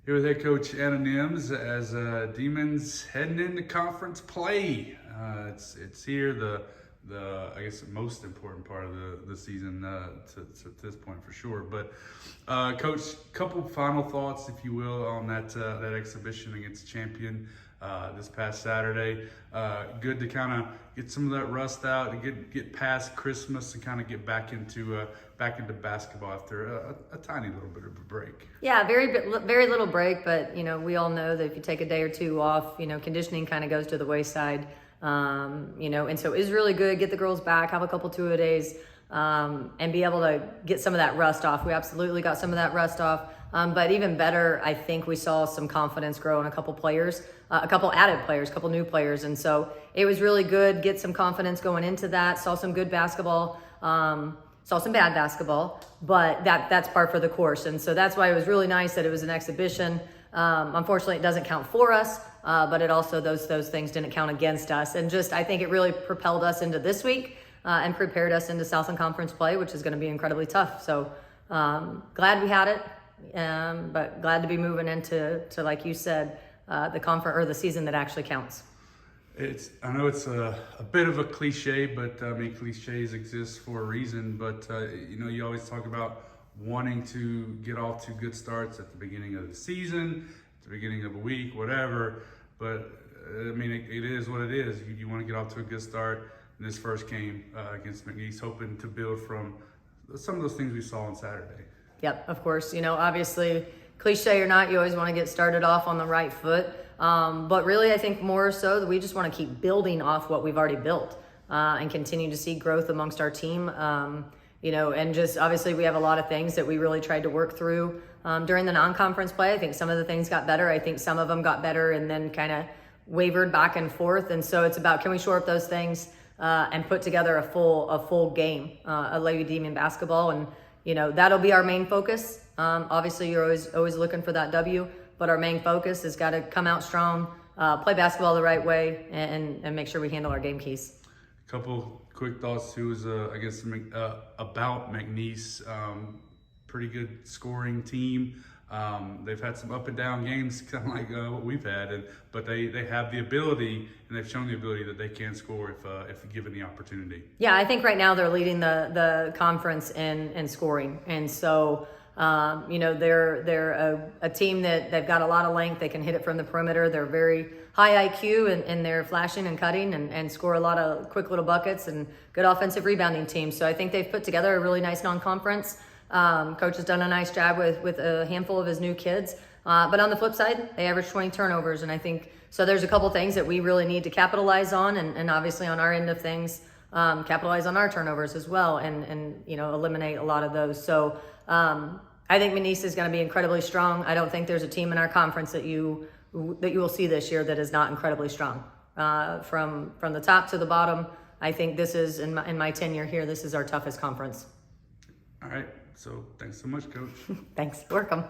Here with head coach Anna Nimz as Demons heading into conference play. It's here, the I guess the most important part of the season to this point for sure. But coach, couple final thoughts, if you will, on that exhibition against Champion this past Saturday. Good to kind of get some of that rust out, to get past Christmas and kind of get back into basketball after a tiny little bit of a break. Yeah, very little break, but we all know that if you take a day or two off, conditioning kind of goes to the wayside. And so it was really good. Get the girls back, have a couple two-a-days, and be able to get some of that rust off. We absolutely got some of that rust off. But even better, I think we saw some confidence grow in a couple players, a couple added players, a couple new players. And so it was really good. Get some confidence going into that. Saw some good basketball, saw some bad basketball, but that's par for the course. And so that's why it was really nice that it was an exhibition. Unfortunately, it doesn't count for us, but it also, those things didn't count against us. And I think it really propelled us into this week and prepared us into Southland Conference play, which is going to be incredibly tough. So glad we had it. But glad to be moving into, like you said, the conference or the season that actually counts. I know it's a bit of a cliche, but I mean, cliches exist for a reason. But you always talk about wanting to get off to good starts at the beginning of the season, at the beginning of a week, whatever. But I mean, it is what it is. You want to get off to a good start in this first game against McNeese, hoping to build from some of those things we saw on Saturday. Yep, of course. Obviously, cliche or not, you always want to get started off on the right foot. But really, I think more so that we just want to keep building off what we've already built and continue to see growth amongst our team. And just obviously we have a lot of things that we really tried to work through during the non-conference play. I think some of the things got better. I think some of them got better and then kind of wavered back and forth. And so it's about, can we shore up those things and put together a full game, a Lady Demon basketball. And that'll be our main focus. Obviously, you're always looking for that W, but our main focus has got to come out strong, play basketball the right way, and make sure we handle our game keys. A couple quick thoughts too is about McNeese. Pretty good scoring team. They've had some up and down games, kind of like what we've had, but they have the ability, and they've shown the ability that they can score if given the opportunity. Yeah, I think right now they're leading the conference in scoring, and so they're a team that they've got a lot of length. They can hit it from the perimeter. They're very high IQ, and they're flashing and cutting and score a lot of quick little buckets, and good offensive rebounding team. So I think they've put together a really nice non-conference. Coach has done a nice job with a handful of his new kids. But on the flip side, they average 20 turnovers. And I think, so there's a couple things that we really need to capitalize on. And obviously on our end of things, capitalize on our turnovers as well and eliminate a lot of those. So I think McNeese is going to be incredibly strong. I don't think there's a team in our conference that you will see this year that is not incredibly strong. From the top to the bottom, I think this is, in my tenure here, this is our toughest conference. All right. So thanks so much, Coach. Thanks. Welcome.